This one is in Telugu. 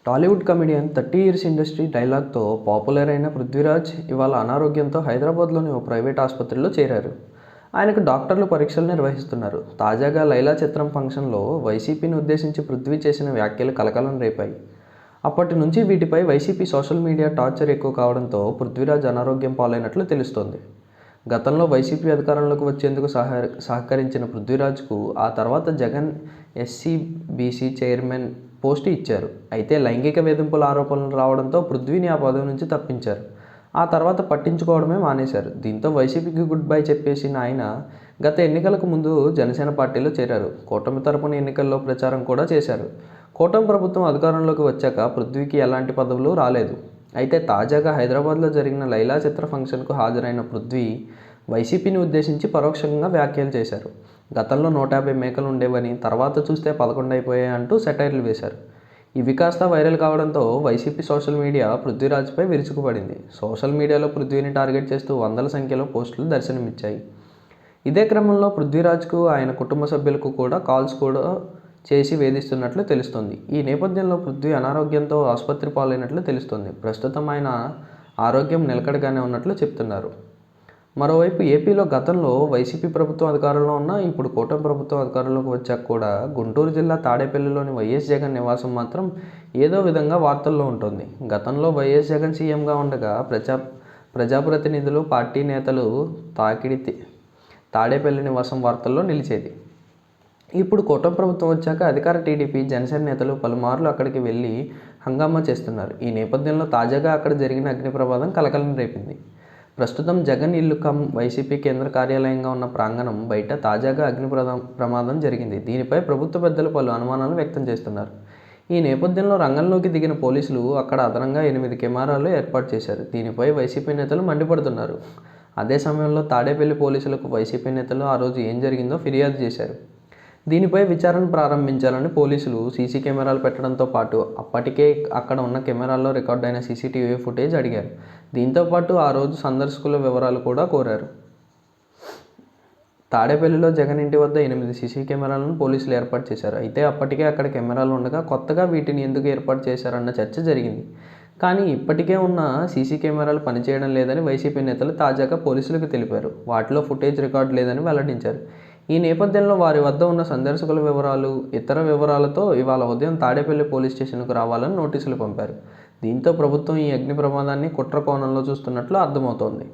టాలీవుడ్ కమెడియన్ 30 ఇయర్స్ ఇండస్ట్రీ డైలాగ్తో పాపులర్ అయిన పృథ్వీరాజ్ ఇవాళ అనారోగ్యంతో హైదరాబాద్లోని ఓ ప్రైవేట్ ఆసుపత్రిలో చేరారు. ఆయనకు డాక్టర్లు పరీక్షలు నిర్వహిస్తున్నారు. తాజాగా లైలా చిత్రం ఫంక్షన్లో వైసీపీని ఉద్దేశించి పృథ్వీ చేసిన వ్యాఖ్యలు కలకలం రేపాయి. అప్పటి నుంచి వీటిపై వైసీపీ సోషల్ మీడియా టార్చర్ ఎక్కువ కావడంతో పృథ్వీరాజ్ అనారోగ్యం పాలైనట్లు తెలుస్తోంది. గతంలో వైసీపీ అధికారంలోకి వచ్చేందుకు సహకరించిన పృథ్వీరాజ్కు ఆ తర్వాత జగన్ ఎస్సీబీసీ చైర్మన్ పోస్టు ఇచ్చారు. అయితే లైంగిక వేధింపుల ఆరోపణలు రావడంతో పృథ్వీని ఆ పదవి నుంచి తప్పించారు. ఆ తర్వాత పట్టించుకోవడమే మానేశారు. దీంతో వైసీపీకి గుడ్ బై చెప్పేసిన ఆయన గత ఎన్నికలకు ముందు జనసేన పార్టీలో చేరారు. కూటమి తరపున ఎన్నికల్లో ప్రచారం కూడా చేశారు. కూటమి ప్రభుత్వం అధికారంలోకి వచ్చాక పృథ్వీకి ఎలాంటి పదవులు రాలేదు. అయితే తాజాగా హైదరాబాద్లో జరిగిన లైలా చిత్ర ఫంక్షన్కు హాజరైన పృథ్వీ వైసీపీని ఉద్దేశించి పరోక్షంగా వ్యాఖ్యలు చేశారు. గతంలో 150 మేకలు ఉండేవని, తర్వాత చూస్తే 11 అయిపోయాయి అంటూ సెటైర్లు వేశారు. ఇవి కాస్త వైరల్ కావడంతో వైసీపీ సోషల్ మీడియా పృథ్వీరాజ్పై విరుచుకుపడింది. సోషల్ మీడియాలో పృథ్వీని టార్గెట్ చేస్తూ వందల సంఖ్యలో పోస్టులు దర్శనమిచ్చాయి. ఇదే క్రమంలో పృథ్వీరాజ్కు ఆయన కుటుంబ సభ్యులకు కూడా కాల్స్ చేసి వేధిస్తున్నట్లు తెలుస్తోంది. ఈ నేపథ్యంలో పృథ్వీ అనారోగ్యంతో ఆసుపత్రి పాలైనట్లు తెలుస్తోంది. ప్రస్తుతం ఆయన ఆరోగ్యం నిలకడగానే ఉన్నట్లు చెప్తున్నారు. మరోవైపు ఏపీలో గతంలో వైసీపీ ప్రభుత్వం అధికారంలో ఉన్నా ఇప్పుడు కూటమి ప్రభుత్వం అధికారంలోకి వచ్చాక కూడా గుంటూరు జిల్లా తాడేపల్లిలోని వైఎస్ జగన్ నివాసం మాత్రం ఏదో విధంగా వార్తల్లో ఉంటుంది. గతంలో వైఎస్ జగన్ సీఎంగా ఉండగా ప్రజాప్రతినిధులు, పార్టీ నేతలు తాడేపల్లి నివాసం వార్తల్లో నిలిచేది. ఇప్పుడు కూటమి ప్రభుత్వం వచ్చాక అధికార టీడీపీ, జనసేన నేతలు పలుమార్లు అక్కడికి వెళ్లి హంగామా చేస్తున్నారు. ఈ నేపథ్యంలో తాజాగా అక్కడ జరిగిన అగ్ని ప్రమాదం కలకలం రేపింది. ప్రస్తుతం జగన్ ఇల్లు వైసీపీ కేంద్ర కార్యాలయంగా ఉన్న ప్రాంగణం బయట తాజాగా అగ్ని ప్రమాదం జరిగింది. దీనిపై ప్రభుత్వ పెద్దలు పలు అనుమానాలు వ్యక్తం చేస్తున్నారు. ఈ నేపథ్యంలో రంగంలోకి దిగిన పోలీసులు అక్కడ అదనంగా 8 కెమెరాలు ఏర్పాటు చేశారు. దీనిపై వైసీపీ నేతలు మండిపడుతున్నారు. అదే సమయంలో తాడేపల్లి పోలీసులకు వైసీపీ నేతలు ఆ రోజు ఏం జరిగిందో ఫిర్యాదు చేశారు. దీనిపై విచారణ ప్రారంభించాలని పోలీసులు సీసీ కెమెరాలు పెట్టడంతో పాటు అప్పటికే అక్కడ ఉన్న కెమెరాల్లో రికార్డైన సీసీటీవీ ఫుటేజ్ అడిగారు. దీంతో పాటు ఆ రోజు సందర్శకుల వివరాలు కూడా కోరారు. తాడేపల్లిలో జగన్ ఇంటి వద్ద 8 సీసీ కెమెరాలను పోలీసులు ఏర్పాటు చేశారు. అయితే అప్పటికే అక్కడ కెమెరాలు ఉండగా కొత్తగా వీటిని ఎందుకు ఏర్పాటు చేశారన్న చర్చ జరిగింది. కానీ ఇప్పటికే ఉన్న సీసీ కెమెరాలు పనిచేయడం లేదని వైసీపీ నేతలు తాజాగా పోలీసులకు తెలిపారు. వాటిలో ఫుటేజ్ రికార్డు లేదని వెల్లడించారు. ఈ నేపథ్యంలో వారి వద్ద ఉన్న సందర్శకుల వివరాలు, ఇతర వివరాలతో ఇవాళ ఉదయం తాడేపల్లి పోలీస్ స్టేషన్కు రావాలని నోటీసులు పంపారు. దీంతో ప్రభుత్వం ఈ అగ్ని ప్రమాదాన్ని కుట్ర కోణంలో చూస్తున్నట్లు అర్థమవుతోంది.